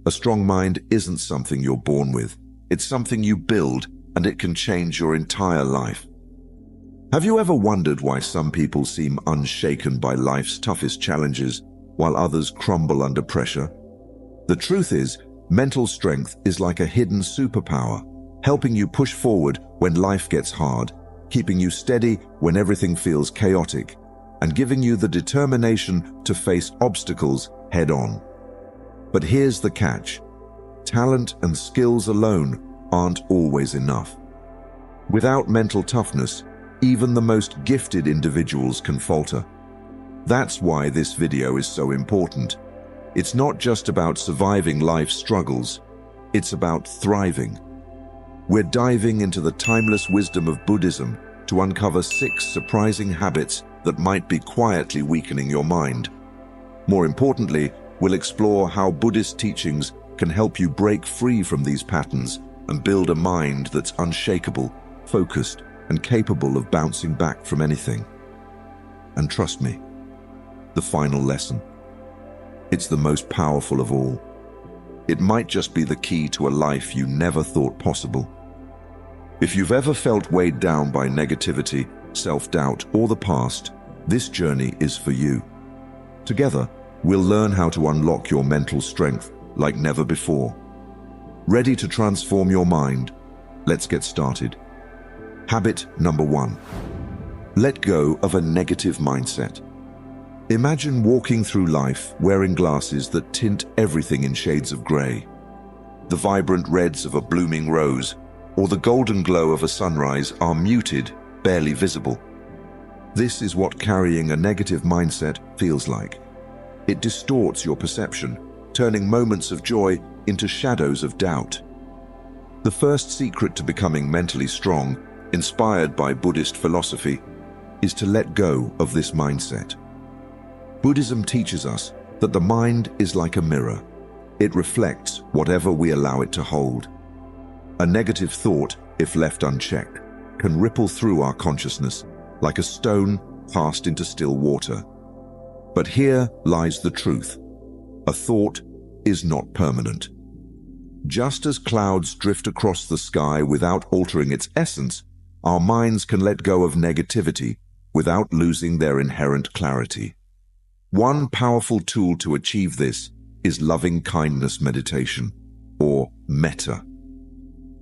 A strong mind isn't something you're born with. It's something you build, and it can change your entire life. Have you ever wondered why some people seem unshaken by life's toughest challenges, while others crumble under pressure? The truth is, mental strength is like a hidden superpower, helping you push forward when life gets hard, keeping you steady when everything feels chaotic, and giving you the determination to face obstacles head-on. But here's the catch. Talent and skills alone aren't always enough. Without mental toughness, even the most gifted individuals can falter. That's why this video is so important. It's not just about surviving life's struggles, it's about thriving. We're diving into the timeless wisdom of Buddhism to uncover 6 surprising habits that might be quietly weakening your mind. More importantly, we'll explore how Buddhist teachings can help you break free from these patterns and build a mind that's unshakable, focused, and capable of bouncing back from anything. And trust me, the final lesson, it's the most powerful of all. It might just be the key to a life you never thought possible. If you've ever felt weighed down by negativity, self-doubt, or the past, this journey is for you. Together, we'll learn how to unlock your mental strength like never before. Ready to transform your mind? Let's get started. Habit number 1. Let go of a negative mindset. Imagine walking through life wearing glasses that tint everything in shades of grey. The vibrant reds of a blooming rose or the golden glow of a sunrise are muted, barely visible. This is what carrying a negative mindset feels like. It distorts your perception, turning moments of joy into shadows of doubt. The first secret to becoming mentally strong, inspired by Buddhist philosophy, is to let go of this mindset. Buddhism teaches us that the mind is like a mirror. It reflects whatever we allow it to hold. A negative thought, if left unchecked, can ripple through our consciousness like a stone cast into still water. But here lies the truth. A thought is not permanent. Just as clouds drift across the sky without altering its essence, our minds can let go of negativity without losing their inherent clarity. One powerful tool to achieve this is loving kindness meditation, or metta.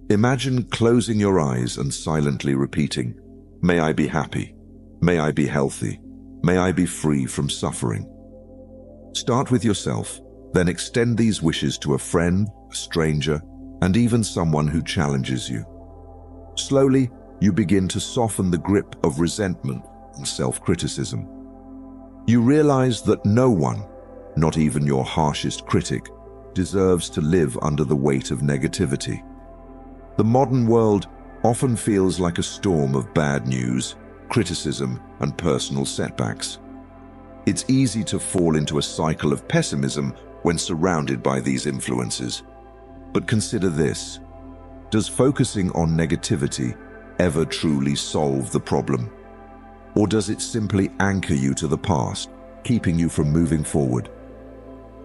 Imagine closing your eyes and silently repeating, "May I be happy, may I be healthy, may I be free from suffering." Start with yourself, then extend these wishes to a friend, a stranger, and even someone who challenges you. Slowly, you begin to soften the grip of resentment and self-criticism. You realize that no one, not even your harshest critic, deserves to live under the weight of negativity. The modern world often feels like a storm of bad news, criticism, and personal setbacks. It's easy to fall into a cycle of pessimism when surrounded by these influences. But consider this: does focusing on negativity ever truly solve the problem? Or does it simply anchor you to the past, keeping you from moving forward?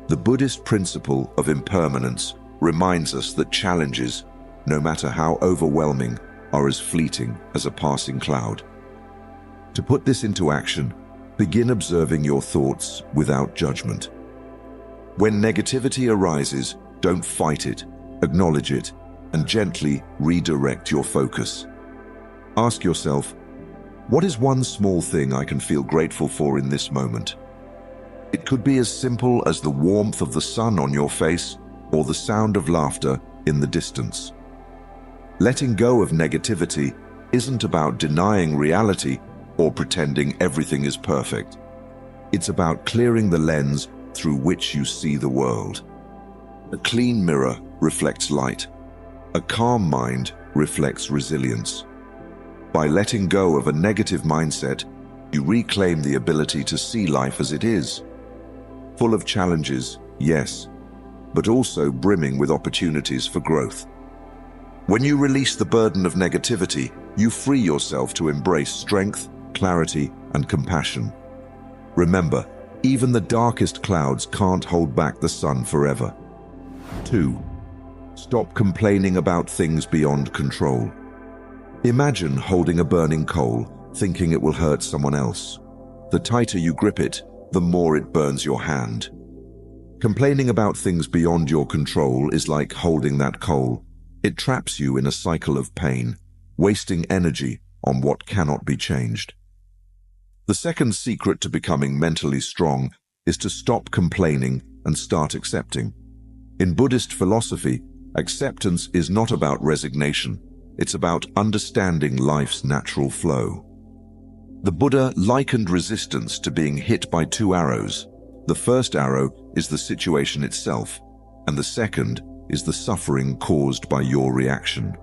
The Buddhist principle of impermanence reminds us that challenges, no matter how overwhelming, are as fleeting as a passing cloud. To put this into action, begin observing your thoughts without judgment. When negativity arises, don't fight it, acknowledge it, and gently redirect your focus. Ask yourself, what is one small thing I can feel grateful for in this moment? It could be as simple as the warmth of the sun on your face or the sound of laughter in the distance. Letting go of negativity isn't about denying reality or pretending everything is perfect. It's about clearing the lens through which you see the world. A clean mirror reflects light. A calm mind reflects resilience. By letting go of a negative mindset, you reclaim the ability to see life as it is. Full of challenges, yes, but also brimming with opportunities for growth. When you release the burden of negativity, you free yourself to embrace strength, clarity, and compassion. Remember, even the darkest clouds can't hold back the sun forever. 2. Stop complaining about things beyond control. Imagine holding a burning coal, thinking it will hurt someone else. The tighter you grip it, the more it burns your hand. Complaining about things beyond your control is like holding that coal. It traps you in a cycle of pain, wasting energy on what cannot be changed. The second secret to becoming mentally strong is to stop complaining and start accepting. In Buddhist philosophy, acceptance is not about resignation. It's about understanding life's natural flow. The Buddha likened resistance to being hit by 2 arrows. The first arrow is the situation itself, and the second is the suffering caused by your reaction.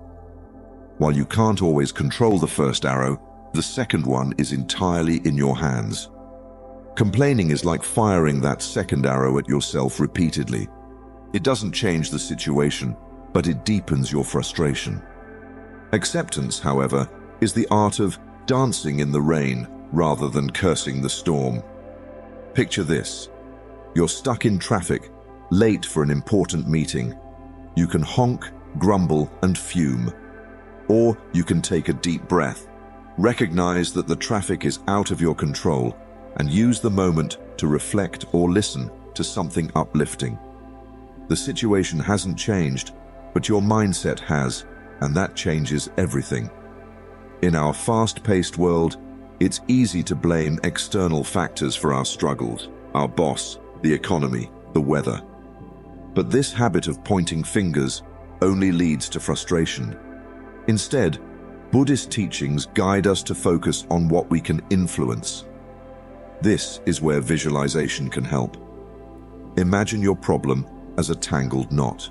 While you can't always control the first arrow, the second one is entirely in your hands. Complaining is like firing that second arrow at yourself repeatedly. It doesn't change the situation, but it deepens your frustration. Acceptance, however, is the art of dancing in the rain rather than cursing the storm. Picture this. You're stuck in traffic, late for an important meeting. You can honk, grumble, and fume. Or you can take a deep breath, recognize that the traffic is out of your control, and use the moment to reflect or listen to something uplifting. The situation hasn't changed, but your mindset has, and that changes everything. In our fast-paced world, it's easy to blame external factors for our struggles, our boss, the economy, the weather. But this habit of pointing fingers only leads to frustration. Instead, Buddhist teachings guide us to focus on what we can influence. This is where visualization can help. Imagine your problem as a tangled knot.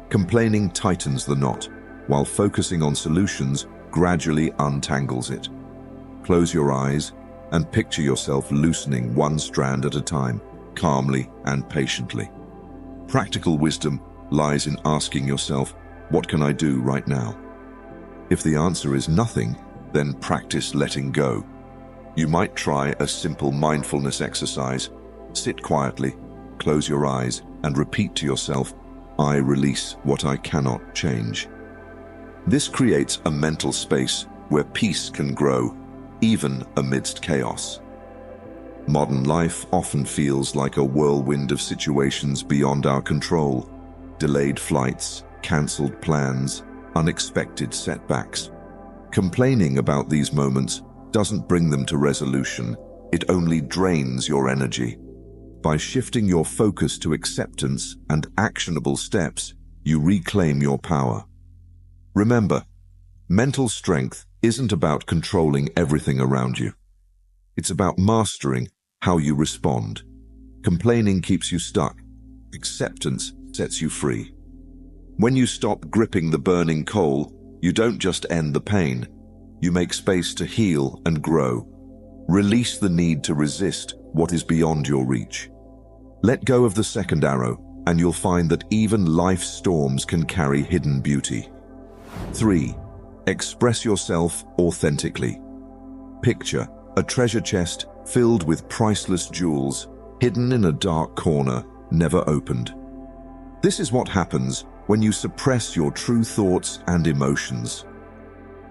Complaining tightens the knot, while focusing on solutions gradually untangles it. Close your eyes and picture yourself loosening one strand at a time, calmly and patiently. Practical wisdom lies in asking yourself, what can I do right now? If the answer is nothing, then practice letting go. You might try a simple mindfulness exercise. Sit quietly, close your eyes, and repeat to yourself, I release what I cannot change. This creates a mental space where peace can grow, even amidst chaos. Modern life often feels like a whirlwind of situations beyond our control. Delayed flights, cancelled plans, unexpected setbacks. Complaining about these moments doesn't bring them to resolution, it only drains your energy. By shifting your focus to acceptance and actionable steps, you reclaim your power. Remember, mental strength isn't about controlling everything around you. It's about mastering how you respond. Complaining keeps you stuck. Acceptance sets you free. When you stop gripping the burning coal, you don't just end the pain. You make space to heal and grow. Release the need to resist what is beyond your reach. Let go of the second arrow, and you'll find that even life's storms can carry hidden beauty. 3. Express yourself authentically. Picture a treasure chest filled with priceless jewels, hidden in a dark corner, never opened. This is what happens when you suppress your true thoughts and emotions.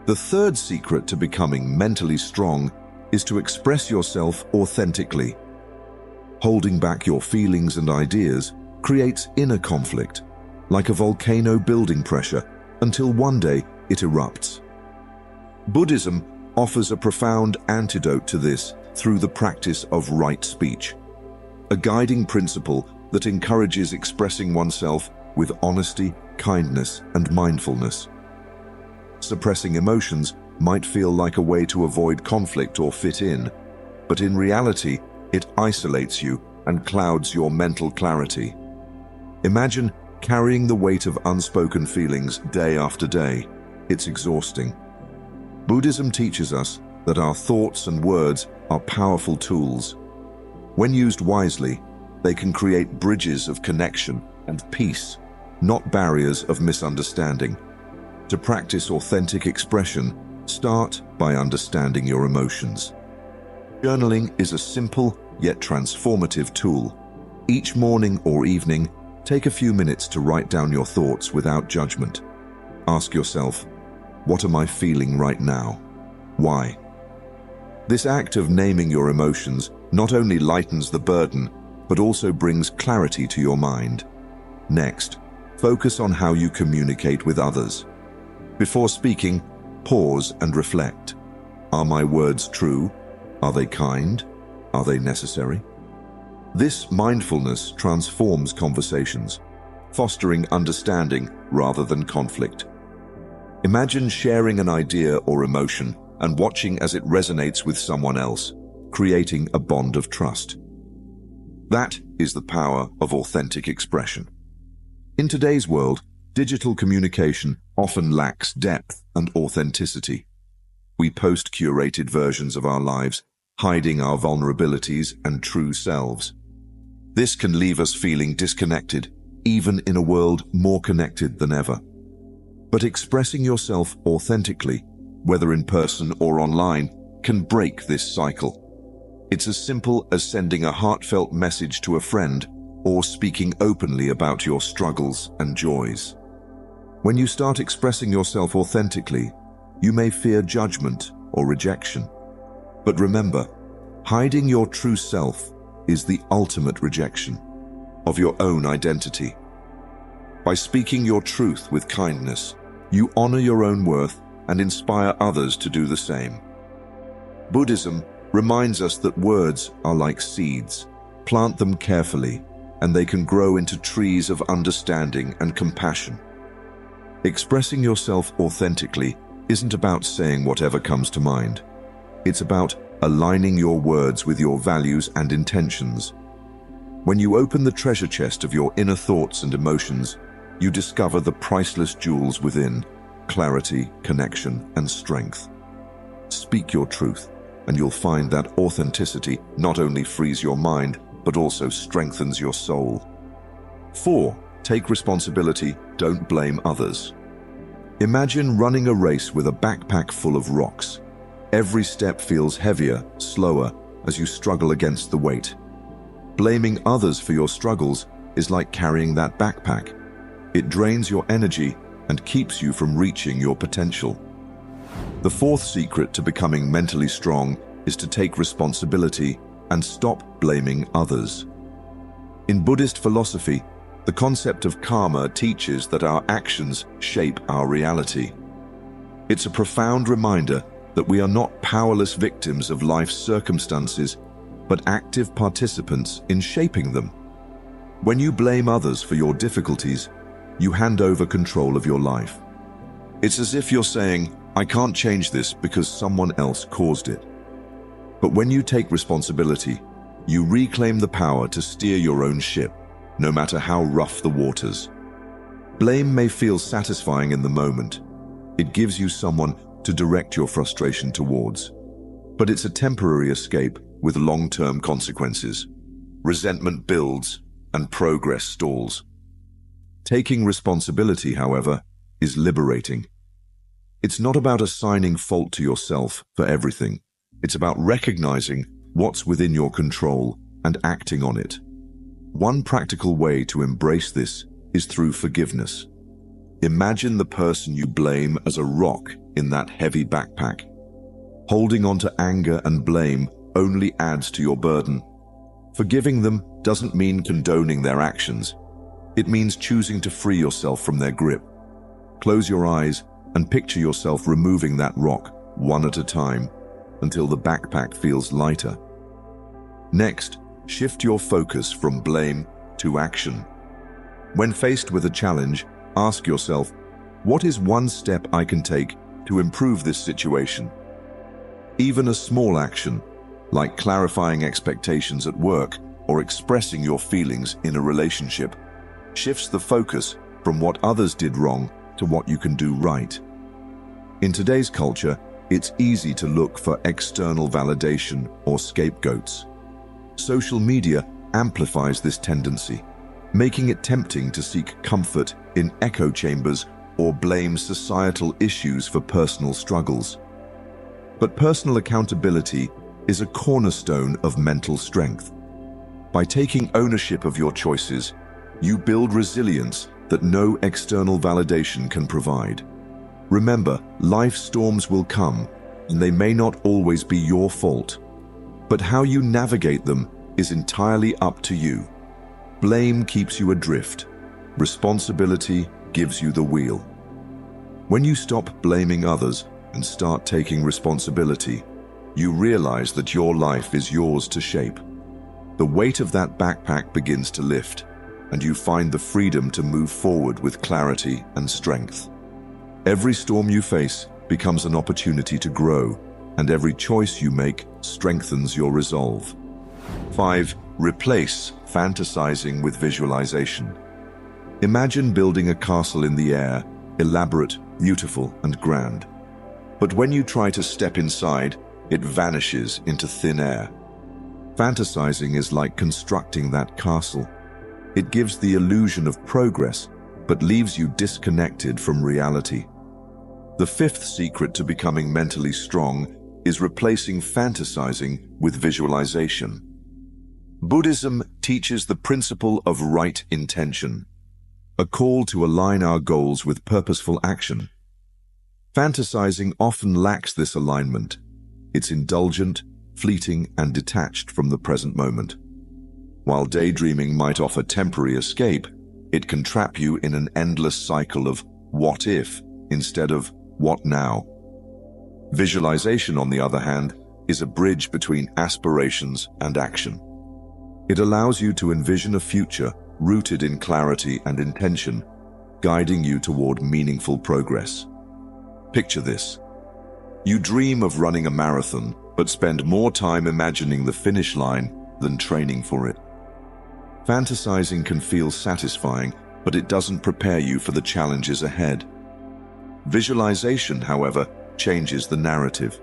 The third secret to becoming mentally strong is to express yourself authentically. Holding back your feelings and ideas creates inner conflict, like a volcano building pressure, until one day it erupts. Buddhism offers a profound antidote to this through the practice of right speech, a guiding principle that encourages expressing oneself with honesty, kindness, and mindfulness. Suppressing emotions might feel like a way to avoid conflict or fit in, but in reality, it isolates you and clouds your mental clarity. Imagine carrying the weight of unspoken feelings day after day. It's exhausting. Buddhism teaches us that our thoughts and words are powerful tools. When used wisely, they can create bridges of connection and peace, not barriers of misunderstanding. To practice authentic expression, start by understanding your emotions. Journaling is a simple yet transformative tool. Each morning or evening, Take a few minutes to write down your thoughts without judgment. Ask yourself, what am I feeling right now? Why? This act of naming your emotions not only lightens the burden, but also brings clarity to your mind. Next, focus on how you communicate with others. Before speaking, pause and reflect. Are my words true? Are they kind? Are they necessary? This mindfulness transforms conversations, fostering understanding rather than conflict. Imagine sharing an idea or emotion and watching as it resonates with someone else, creating a bond of trust. That is the power of authentic expression. In today's world, digital communication often lacks depth and authenticity. We post curated versions of our lives, hiding our vulnerabilities and true selves. This can leave us feeling disconnected, even in a world more connected than ever. But expressing yourself authentically, whether in person or online, can break this cycle. It's as simple as sending a heartfelt message to a friend or speaking openly about your struggles and joys. When you start expressing yourself authentically, you may fear judgment or rejection. But remember, hiding your true self is the ultimate rejection of your own identity. By speaking your truth with kindness, you honor your own worth and inspire others to do the same. Buddhism reminds us that words are like seeds. Plant them carefully, and they can grow into trees of understanding and compassion. Expressing yourself authentically isn't about saying whatever comes to mind. It's about aligning your words with your values and intentions. When you open the treasure chest of your inner thoughts and emotions, you discover the priceless jewels within: clarity, connection, and strength. Speak your truth, and you'll find that authenticity not only frees your mind, but also strengthens your soul. 4. Take responsibility, don't blame others. Imagine running a race with a backpack full of rocks. Every step feels heavier, slower, as you struggle against the weight. Blaming others for your struggles is like carrying that backpack. It drains your energy and keeps you from reaching your potential. The fourth secret to becoming mentally strong is to take responsibility and stop blaming others. In Buddhist philosophy, the concept of karma teaches that our actions shape our reality. It's a profound reminder that we are not powerless victims of life's circumstances, but active participants in shaping them. When you blame others for your difficulties, you hand over control of your life. It's as if you're saying, I can't change this because someone else caused it. But when you take responsibility, you reclaim the power to steer your own ship, no matter how rough the waters. Blame may feel satisfying in the moment. It gives you someone to direct your frustration towards. But it's a temporary escape with long-term consequences. Resentment builds and progress stalls. Taking responsibility, however, is liberating. It's not about assigning fault to yourself for everything. It's about recognizing what's within your control and acting on it. One practical way to embrace this is through forgiveness. Imagine the person you blame as a rock in that heavy backpack. Holding on to anger and blame only adds to your burden. Forgiving them doesn't mean condoning their actions. It means choosing to free yourself from their grip. Close your eyes and picture yourself removing that rock one at a time until the backpack feels lighter. Next, shift your focus from blame to action. When faced with a challenge, ask yourself, what is one step I can take to improve this situation? Even a small action, like clarifying expectations at work or expressing your feelings in a relationship, shifts the focus from what others did wrong to what you can do right. In today's culture, it's easy to look for external validation or scapegoats. Social media amplifies this tendency, making it tempting to seek comfort in echo chambers or blame societal issues for personal struggles. But personal accountability is a cornerstone of mental strength. By taking ownership of your choices, You build resilience that no external validation can provide. Remember, life's storms will come, and they may not always be your fault. But how you navigate them is entirely up to you. Blame keeps you adrift. Responsibility gives you the wheel. When you stop blaming others and start taking responsibility, you realize that your life is yours to shape. The weight of that backpack begins to lift, and you find the freedom to move forward with clarity and strength. Every storm you face becomes an opportunity to grow, and every choice you make strengthens your resolve. 5. Replace fantasizing with visualization. Imagine building a castle in the air, elaborate, beautiful, and grand. But when you try to step inside, it vanishes into thin air. Fantasizing is like constructing that castle. It gives the illusion of progress, but leaves you disconnected from reality. The fifth secret to becoming mentally strong is replacing fantasizing with visualization. Buddhism teaches the principle of right intention, a call to align our goals with purposeful action. Fantasizing often lacks this alignment. It's indulgent, fleeting, and detached from the present moment. While daydreaming might offer temporary escape, it can trap you in an endless cycle of what if instead of what now. Visualization, on the other hand, is a bridge between aspirations and action. It allows you to envision a future rooted in clarity and intention, guiding you toward meaningful progress. Picture this. You dream of running a marathon, but spend more time imagining the finish line than training for it. Fantasizing can feel satisfying, but it doesn't prepare you for the challenges ahead. Visualization, however, changes the narrative.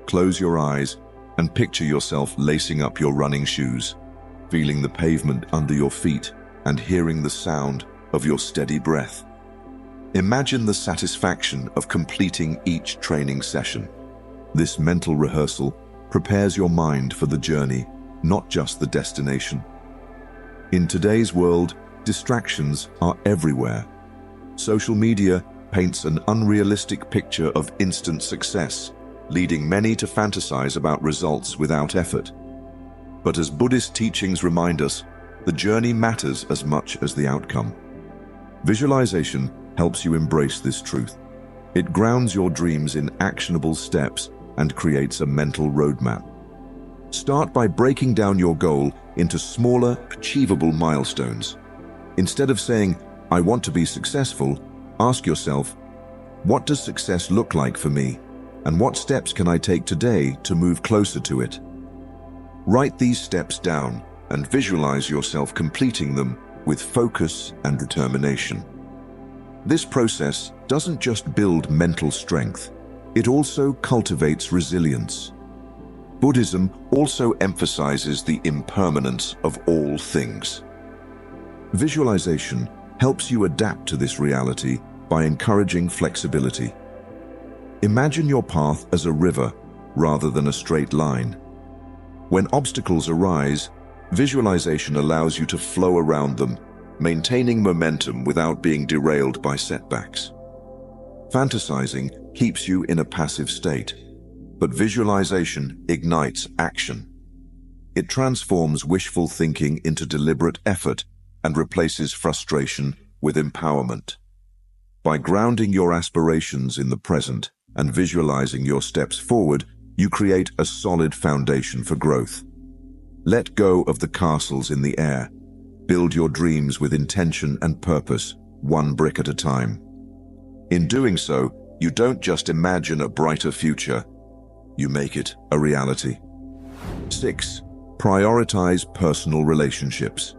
Close your eyes and picture yourself lacing up your running shoes, feeling the pavement under your feet and hearing the sound of your steady breath. Imagine the satisfaction of completing each training session. This mental rehearsal prepares your mind for the journey, not just the destination. In today's world, distractions are everywhere. Social media paints an unrealistic picture of instant success, leading many to fantasize about results without effort. But as Buddhist teachings remind us, the journey matters as much as the outcome. Visualization helps you embrace this truth. It grounds your dreams in actionable steps and creates a mental roadmap. Start by breaking down your goal into smaller, achievable milestones. Instead of saying, "I want to be successful," ask yourself, "What does success look like for me? And what steps can I take today to move closer to it?" Write these steps down and visualize yourself completing them with focus and determination. This process doesn't just build mental strength, it also cultivates resilience. Buddhism also emphasizes the impermanence of all things. Visualization helps you adapt to this reality by encouraging flexibility. Imagine your path as a river rather than a straight line. When obstacles arise, visualization allows you to flow around them, maintaining momentum without being derailed by setbacks. Fantasizing keeps you in a passive state, but visualization ignites action. It transforms wishful thinking into deliberate effort and replaces frustration with empowerment. By grounding your aspirations in the present and visualizing your steps forward, you create a solid foundation for growth. Let go of the castles in the air. Build your dreams with intention and purpose, one brick at a time. In doing so, you don't just imagine a brighter future, you make it a reality. 6. Prioritize personal relationships.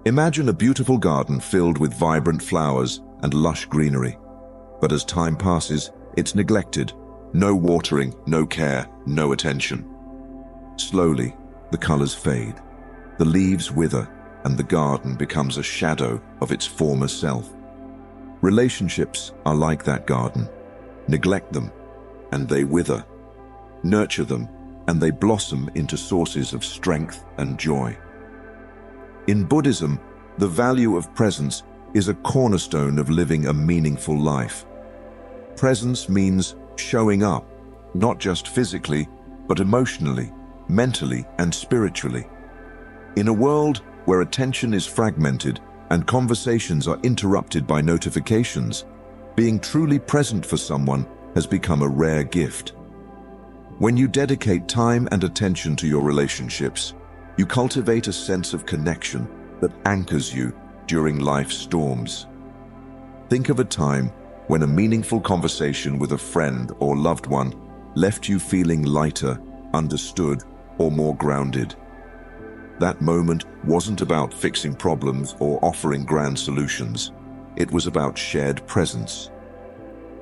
Imagine a beautiful garden filled with vibrant flowers and lush greenery. But as time passes, it's neglected. No watering, no care, no attention. Slowly, the colors fade. The leaves wither, and the garden becomes a shadow of its former self. Relationships are like that garden. Neglect them, and they wither. Nurture them, and they blossom into sources of strength and joy. In Buddhism, the value of presence is a cornerstone of living a meaningful life. Presence means showing up, not just physically, but emotionally, mentally, and spiritually. In a world where attention is fragmented and conversations are interrupted by notifications, being truly present for someone has become a rare gift. When you dedicate time and attention to your relationships, you cultivate a sense of connection that anchors you during life's storms. Think of a time when a meaningful conversation with a friend or loved one left you feeling lighter, understood, or more grounded. That moment wasn't about fixing problems or offering grand solutions. It was about shared presence.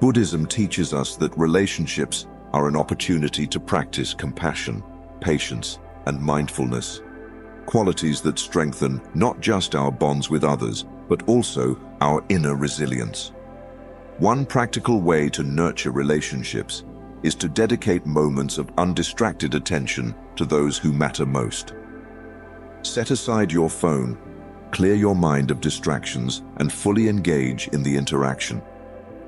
Buddhism teaches us that relationships are an opportunity to practice compassion, patience, and mindfulness, qualities that strengthen not just our bonds with others, but also our inner resilience. One practical way to nurture relationships is to dedicate moments of undistracted attention to those who matter most. Set aside your phone, clear your mind of distractions, and fully engage in the interaction.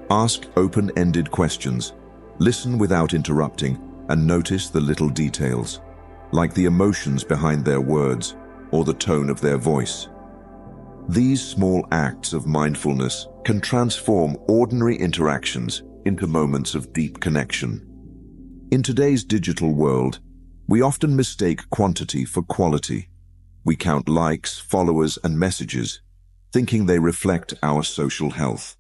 Ask open-ended questions, listen without interrupting, and notice the little details, like the emotions behind their words or the tone of their voice. These small acts of mindfulness can transform ordinary interactions into moments of deep connection. In today's digital world, we often mistake quantity for quality. We count likes, followers, and messages, thinking they reflect our social health.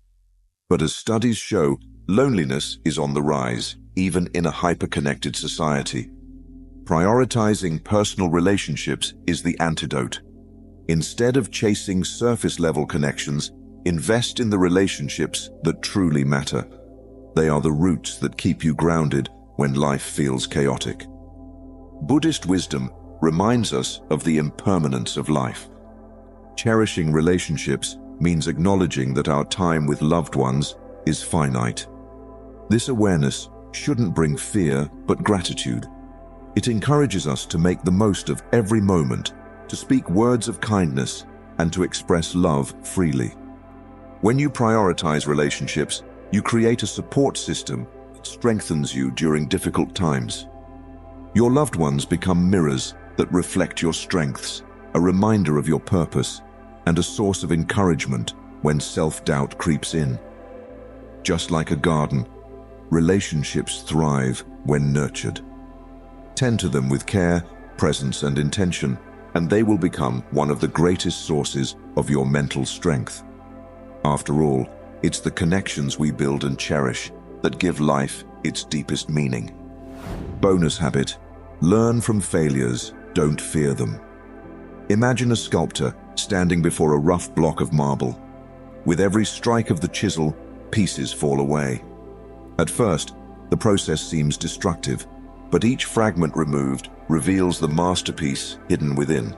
But as studies show, loneliness is on the rise, even in a hyper-connected society. Prioritizing personal relationships is the antidote. Instead of chasing surface-level connections, invest in the relationships that truly matter. They are the roots that keep you grounded when life feels chaotic. Buddhist wisdom reminds us of the impermanence of life. Cherishing relationships means acknowledging that our time with loved ones is finite. This awareness shouldn't bring fear, but gratitude. It encourages us to make the most of every moment, to speak words of kindness, and to express love freely. When you prioritize relationships, you create a support system that strengthens you during difficult times. Your loved ones become mirrors that reflect your strengths, a reminder of your purpose, and a source of encouragement when self-doubt creeps in. Just like a garden, relationships thrive when nurtured. Tend to them with care, presence, and intention, and they will become one of the greatest sources of your mental strength. After all, it's the connections we build and cherish that give life its deepest meaning. Bonus habit: learn from failures, don't fear them. Imagine a sculptor standing before a rough block of marble. With every strike of the chisel, pieces fall away. At first, the process seems destructive, but each fragment removed reveals the masterpiece hidden within.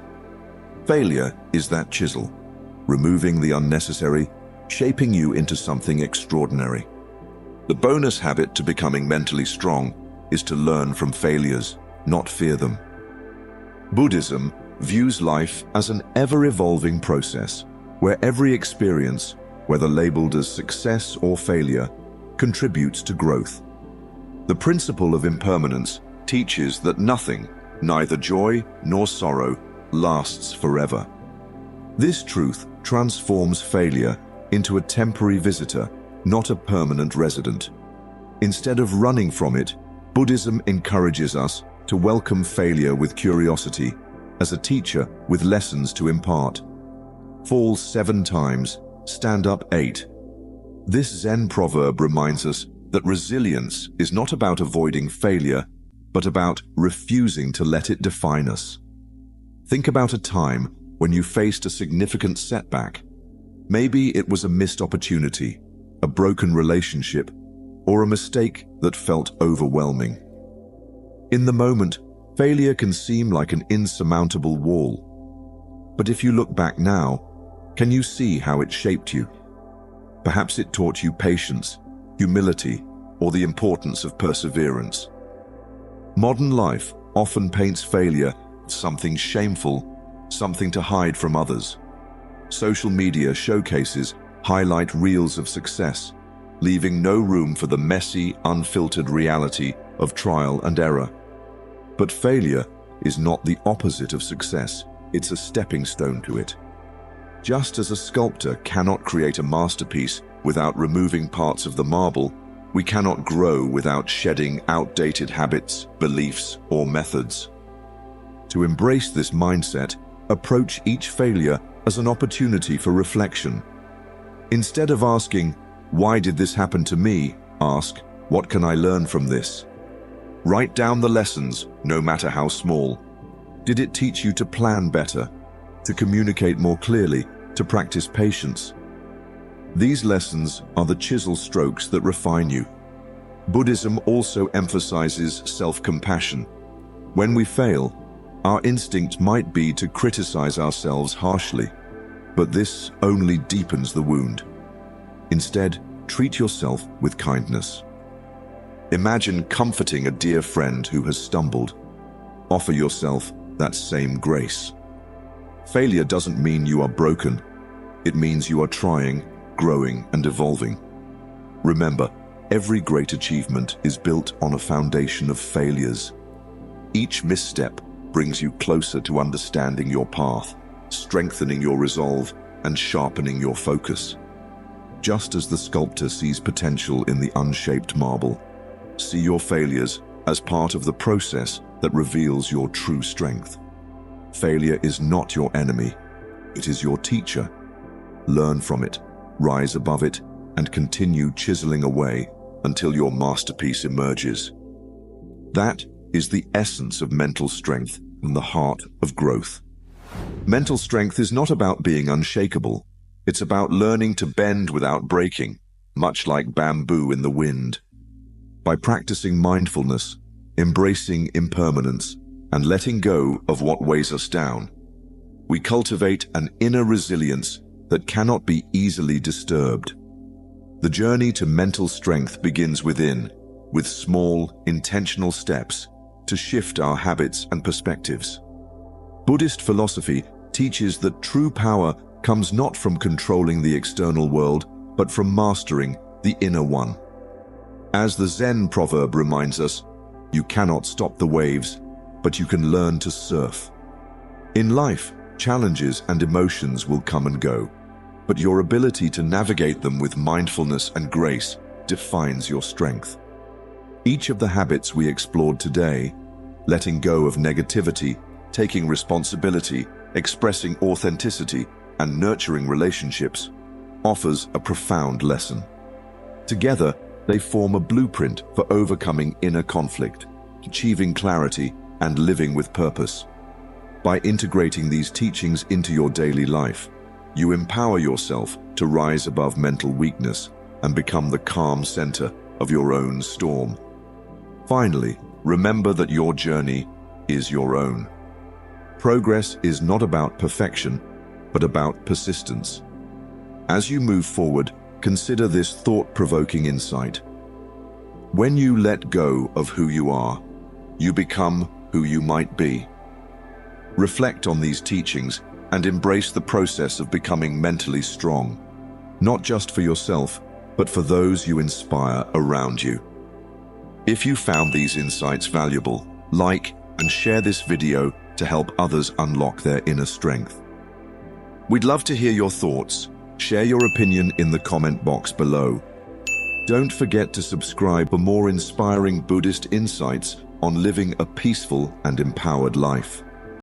Failure is that chisel, removing the unnecessary, shaping you into something extraordinary. The bonus habit to becoming mentally strong is to learn from failures, not fear them. Buddhism views life as an ever-evolving process, where every experience, whether labeled as success or failure, contributes to growth. The principle of impermanence teaches that nothing, neither joy nor sorrow, lasts forever. This truth transforms failure into a temporary visitor, not a permanent resident. Instead of running from it, Buddhism encourages us to welcome failure with curiosity, as a teacher with lessons to impart. Fall 7 times, stand up 8. This Zen proverb reminds us that resilience is not about avoiding failure, but about refusing to let it define us. Think about a time when you faced a significant setback. Maybe it was a missed opportunity, a broken relationship, or a mistake that felt overwhelming. In the moment, failure can seem like an insurmountable wall. But if you look back now, can you see how it shaped you? Perhaps it taught you patience, humility, or the importance of perseverance. Modern life often paints failure as something shameful, something to hide from others. Social media showcases highlight reels of success, leaving no room for the messy, unfiltered reality of trial and error. But failure is not the opposite of success, it's a stepping stone to it. Just as a sculptor cannot create a masterpiece without removing parts of the marble, we cannot grow without shedding outdated habits, beliefs, or methods. To embrace this mindset, approach each failure as an opportunity for reflection. Instead of asking, "Why did this happen to me?" ask, "What can I learn from this?" Write down the lessons, no matter how small. Did it teach you to plan better, to communicate more clearly, to practice patience? These lessons are the chisel strokes that refine you. Buddhism also emphasizes self-compassion. When we fail, our instinct might be to criticize ourselves harshly, but this only deepens the wound. Instead, treat yourself with kindness. Imagine comforting a dear friend who has stumbled. Offer yourself that same grace. Failure doesn't mean you are broken. It means you are trying, growing, and evolving. Remember, every great achievement is built on a foundation of failures. Each misstep brings you closer to understanding your path, strengthening your resolve, and sharpening your focus. Just as the sculptor sees potential in the unshaped marble, see your failures as part of the process that reveals your true strength. Failure is not your enemy, it is your teacher. Learn from it, rise above it, and continue chiseling away until your masterpiece emerges. That is the essence of mental strength and the heart of growth. Mental strength is not about being unshakable. It's about learning to bend without breaking, much like bamboo in the wind. By practicing mindfulness, embracing impermanence, and letting go of what weighs us down, we cultivate an inner resilience that cannot be easily disturbed. The journey to mental strength begins within, with small, intentional steps to shift our habits and perspectives. Buddhist philosophy teaches that true power comes not from controlling the external world, but from mastering the inner one. As the Zen proverb reminds us, you cannot stop the waves, but you can learn to surf. In life, challenges and emotions will come and go, but your ability to navigate them with mindfulness and grace defines your strength. Each of the habits we explored today, letting go of negativity, taking responsibility, expressing authenticity, and nurturing relationships, offers a profound lesson. Together, they form a blueprint for overcoming inner conflict, achieving clarity, and living with purpose. By integrating these teachings into your daily life, you empower yourself to rise above mental weakness and become the calm center of your own storm. Finally, remember that your journey is your own. Progress is not about perfection, but about persistence. As you move forward, consider this thought-provoking insight. When you let go of who you are, you become who you might be. Reflect on these teachings and embrace the process of becoming mentally strong, not just for yourself, but for those you inspire around you. If you found these insights valuable, like and share this video to help others unlock their inner strength. We'd love to hear your thoughts. Share your opinion in the comment box below. Don't forget to subscribe for more inspiring Buddhist insights on living a peaceful and empowered life.